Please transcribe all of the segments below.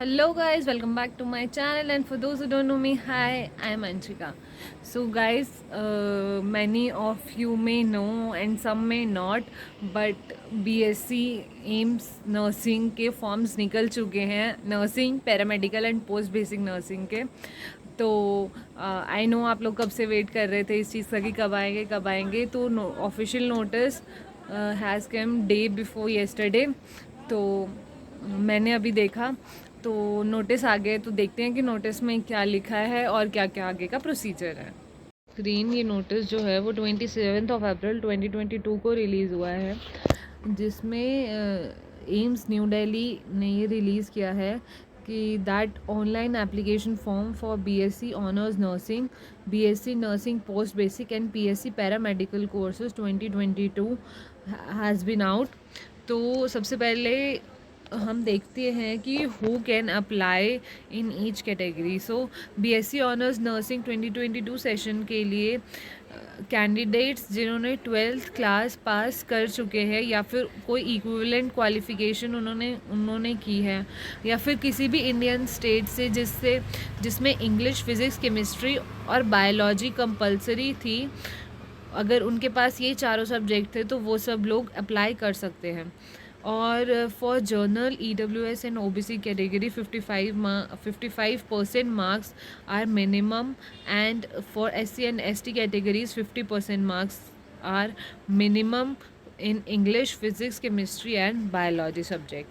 Hello guys, welcome back to my channel, and for those who don't know me, hi, I am Anshika. So guys, many of you may know and some may not, but BSc AIIMS nursing के forms निकल चुके हैं, nursing, paramedical and post basic nursing के। तो I know आप लोग कब से वेट कर रहे थे इस चीज़ का कि कब आएंगे। तो official notice has come day before yesterday. तो मैंने अभी देखा तो नोटिस आ गए, तो देखते हैं कि नोटिस में क्या लिखा है और क्या क्या आगे का प्रोसीजर है। स्क्रीन ये नोटिस जो है वो 27 अप्रैल 2022 को रिलीज़ हुआ है, जिसमें एम्स न्यू दिल्ली ने ये रिलीज़ किया है कि that online application form for BSc honours nursing, BSc nursing post basic and PSC paramedical courses 2022 has been out. तो सबसे पहले हम देखते हैं कि who can apply in each category. So BSc honours nursing 2022 session के लिए कैंडिडेट्स जिन्होंने 12th क्लास पास कर चुके हैं या फिर कोई इक्विवेलेंट क्वालिफ़िकेशन उन्होंने की है, या फिर किसी भी इंडियन स्टेट से जिसमें इंग्लिश, फिज़िक्स, केमिस्ट्री और बायोलॉजी कंपलसरी थी, अगर उनके पास ये चारों सब्जेक्ट थे तो वो सब लोग अप्लाई कर सकते हैं। और for general EWS and OBC category 55% marks are minimum, and for SC and ST categories 50% marks are minimum in English, physics, chemistry and biology subject.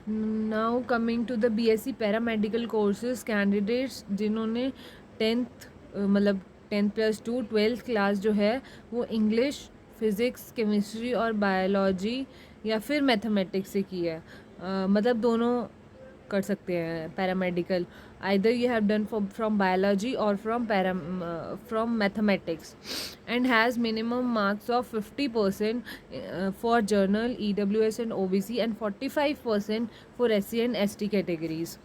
Now coming to the BSc paramedical courses, candidates जिन्होंने 10+2 12th class जो है वो English, physics, chemistry और biology या फिर mathematics से की है, मतलब दोनों कर सकते हैं paramedical. Either you have done from biology और from mathematics, and has minimum marks of 50% for general EWS and OBC and 45% for SC and ST categories.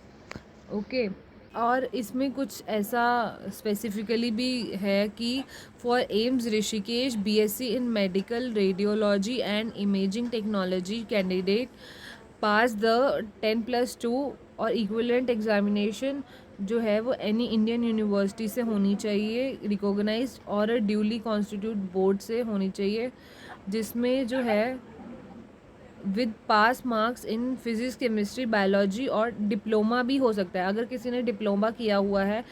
Okay, और इसमें कुछ ऐसा स्पेसिफिकली भी है कि for AIIMS Rishikesh BSc in medical radiology and imaging technology candidate pass the 10+2 और equivalent examination जो है वो एनी इंडियन यूनिवर्सिटी से होनी चाहिए, रिकॉग्नाइज्ड और ड्यूली कॉन्स्टिट्यूट बोर्ड से होनी चाहिए, जिसमें जो है with pass marks in physics, chemistry, biology और डिप्लोमा भी हो सकता है। अगर किसी ने डिप्लोमा किया हुआ है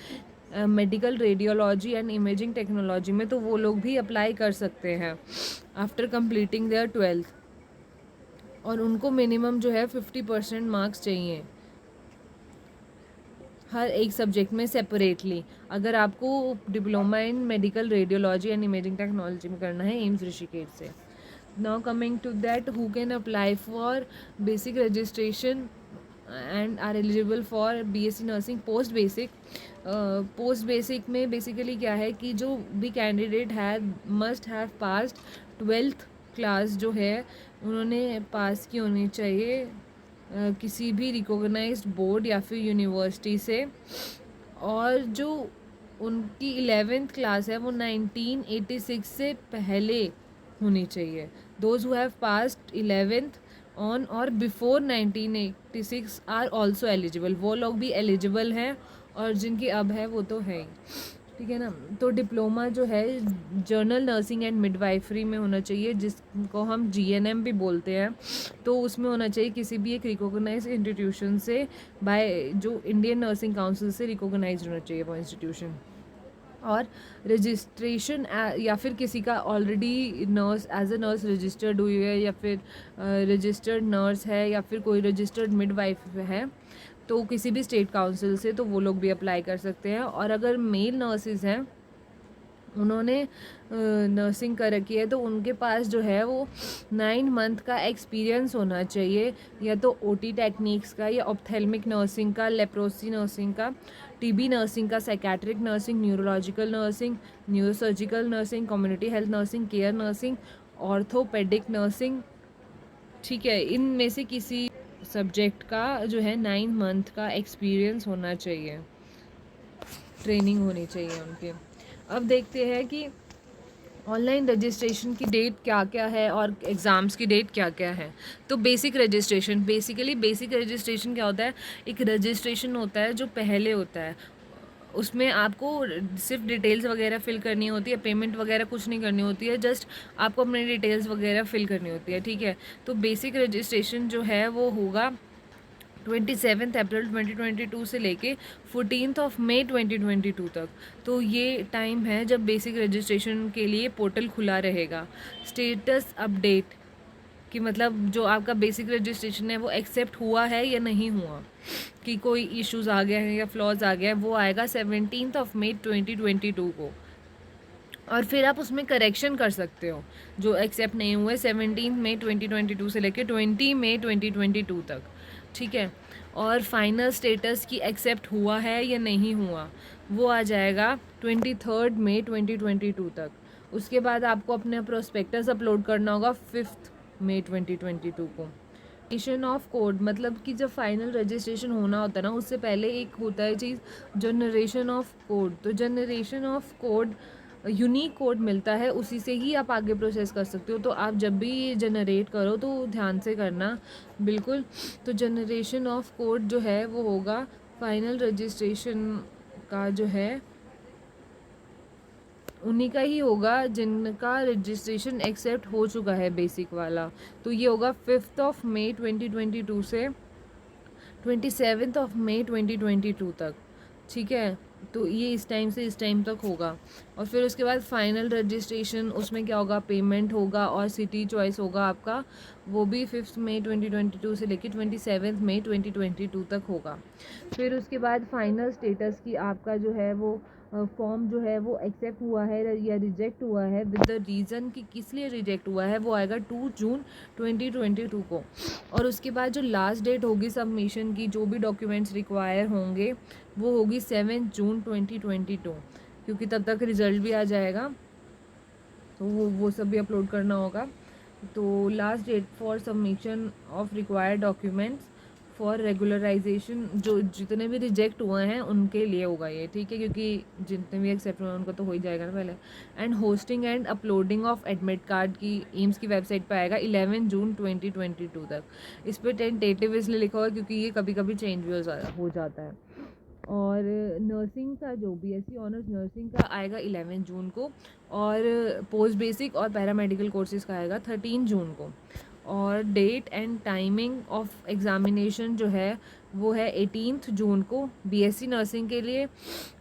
medical radiology and imaging technology में, तो वो लोग भी अप्लाई कर सकते हैं आफ्टर कंप्लीटिंग देयर 12th, और उनको मिनिमम जो है 50% मार्क्स चाहिए हर एक सब्जेक्ट में सेपरेटली, अगर आपको diploma in medical radiology and imaging technology में करना है एम्स ऋषिकेश से। Now coming to that, who can apply for basic registration and are eligible for BSc nursing post basic। Post basic में बेसिकली क्या है कि जो भी कैंडिडेट है must have passed 12th class जो है उन्होंने पास की होनी चाहिए किसी भी रिकॉग्नाइज्ड बोर्ड या फिर यूनिवर्सिटी से, और जो उनकी 11th क्लास है वो 1986 से पहले होनी चाहिए। Those who have passed 11th on और बिफोर 1986 आर ऑल्सो एलिजिबल, वो लोग भी एलिजिबल हैं, और जिनकी अब है वो तो है ही, ठीक है ना। तो डिप्लोमा जो है जर्नल नर्सिंग एंड मिडवाइफरी में होना चाहिए, जिसको हम GNM भी बोलते हैं। तो उसमें होना चाहिए किसी भी एक रिकॉग्नाइज इंस्टीट्यूशन से, बाय जो इंडियन नर्सिंग काउंसिल से रिकॉग्नाइज होना चाहिए वो इंस्टीट्यूशन। और रजिस्ट्रेशन या फिर किसी का already nurse as a nurse registered हुई है, या फिर रजिस्टर्ड नर्स है, या फिर कोई रजिस्टर्ड मिडवाइफ है, तो किसी भी स्टेट काउंसिल से, तो वो लोग भी अप्लाई कर सकते हैं। और अगर मेल नर्सिस हैं, उन्होंने नर्सिंग कर रखी है, तो उनके पास जो है वो 9 मंथ का एक्सपीरियंस होना चाहिए, या तो OT टेक्निक्स का, या ऑप्थेल्मिक नर्सिंग का, लेप्रोसी नर्सिंग का, TB नर्सिंग का, psychiatric nursing, neurological nursing, neurosurgical nursing, community health nursing, care nursing, orthopaedic nursing, ठीक है। इनमें से किसी सब्जेक्ट का जो है 9 मंथ का एक्सपीरियंस होना चाहिए, ट्रेनिंग होनी चाहिए उनके। अब देखते हैं कि ऑनलाइन रजिस्ट्रेशन की डेट क्या क्या है और एग्ज़ाम्स की डेट क्या क्या है। तो basic registration, basically basic registration क्या होता है, एक रजिस्ट्रेशन होता है जो पहले होता है, उसमें आपको सिर्फ डिटेल्स वगैरह फ़िल करनी होती है, पेमेंट वगैरह कुछ नहीं करनी होती है, जस्ट आपको अपनी डिटेल्स वगैरह फ़िल करनी होती है, ठीक है। तो बेसिक रजिस्ट्रेशन जो है वो होगा 27 अप्रैल 2022 से लेके 14 मई 2022 तक। तो ये टाइम है जब बेसिक रजिस्ट्रेशन के लिए पोर्टल खुला रहेगा। स्टेटस अपडेट कि मतलब जो आपका बेसिक रजिस्ट्रेशन है वो एक्सेप्ट हुआ है या नहीं हुआ, कि कोई इश्यूज़ आ गया है या फ्लॉज आ गया है, वो आएगा 17 मई 2022 को। और फिर आप उसमें करेक्शन कर सकते हो जो एक्सेप्ट नहीं हुए 17 मई 2022 से लेकर 20 मई 2022 तक, ठीक है। और फाइनल स्टेटस की एक्सेप्ट हुआ है या नहीं हुआ वो आ जाएगा 23 मई 2022 तक। उसके बाद आपको अपने प्रोस्पेक्टस अपलोड करना होगा 5 मई 2022 को। जनरेशन ऑफ कोड, मतलब कि जब फाइनल रजिस्ट्रेशन होना होता है ना, उससे पहले एक होता है चीज़ जनरेशन ऑफ कोड। तो generation of code unique code मिलता है, उसी से ही आप आगे प्रोसेस कर सकते हो। तो आप जब भी ये जनरेट करो तो ध्यान से करना बिल्कुल। तो जनरेशन ऑफ कोड जो है वो होगा फाइनल रजिस्ट्रेशन का, जो है उन्हीं का ही होगा जिनका रजिस्ट्रेशन एक्सेप्ट हो चुका है बेसिक वाला। तो ये होगा 5 मई 2022 से 27 मई 2022 तक, ठीक है। तो ये इस टाइम से इस टाइम तक होगा। और फिर उसके बाद फाइनल रजिस्ट्रेशन, उसमें क्या होगा, पेमेंट होगा और सिटी चॉइस होगा आपका, वो भी 5 मई 2022 से लेकर 27 मई 2022 तक होगा। फिर उसके बाद फाइनल स्टेटस की आपका जो है वो फॉर्म जो है वो एक्सेप्ट हुआ है या रिजेक्ट हुआ है, विद द रीज़न कि किस लिए रिजेक्ट हुआ है, वो आएगा 2 जून 2022 को। और उसके बाद जो लास्ट डेट होगी सबमिशन की, जो भी डॉक्यूमेंट्स रिक्वायर होंगे, वो होगी 7 जून 2022, क्योंकि तब तक रिज़ल्ट भी आ जाएगा, तो वो सब भी अपलोड करना होगा। तो last date for submission of required documents for regularization, जो जितने भी रिजेक्ट हुए हैं उनके लिए होगा ये, ठीक है, क्योंकि जितने भी एक्सेप्ट हुए हैं उनका तो हो ही जाएगा ना पहले। And hosting and uploading of admit card की एम्स की वेबसाइट पर आएगा 11 जून 2022 तक। इस पर टेंटेटिव इसलिए लिखा हुआ है क्योंकि ये कभी कभी चेंज भी हो जाता है। और नर्सिंग का जो बीएससी ऑनर्स नर्सिंग का आएगा 11 जून को, और पोस्ट बेसिक और पैरामेडिकल कोर्सेज़ का आएगा 13 जून को। और date and timing of examination जो है वो है 18 जून को बीएससी नर्सिंग के लिए,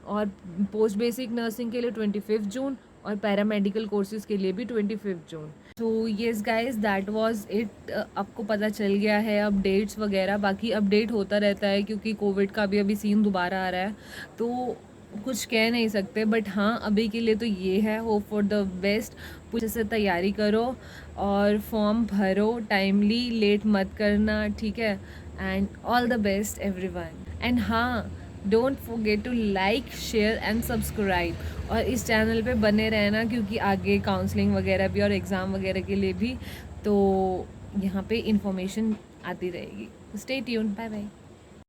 और पोस्ट बेसिक नर्सिंग के लिए 25 जून, और पैरामेडिकल कोर्सेज़ के लिए भी 25 जून। तो yes guys, that was it. आपको पता चल गया है अपडेट्स वगैरह, बाकी अपडेट होता रहता है क्योंकि कोविड का भी अभी सीन दोबारा आ रहा है, तो कुछ कह नहीं सकते। बट हाँ, अभी के लिए तो ये है, होप फॉर द बेस्ट। पूछे से तैयारी करो और फॉर्म भरो टाइमली, लेट मत करना, ठीक है। And all the best everyone. And हाँ, don't forget to like, share and subscribe, और इस चैनल पे बने रहना क्योंकि आगे काउंसलिंग वगैरह भी और एग्ज़ाम वगैरह के लिए भी तो यहाँ पे इंफॉर्मेशन आती रहेगी। Stay tuned, bye bye.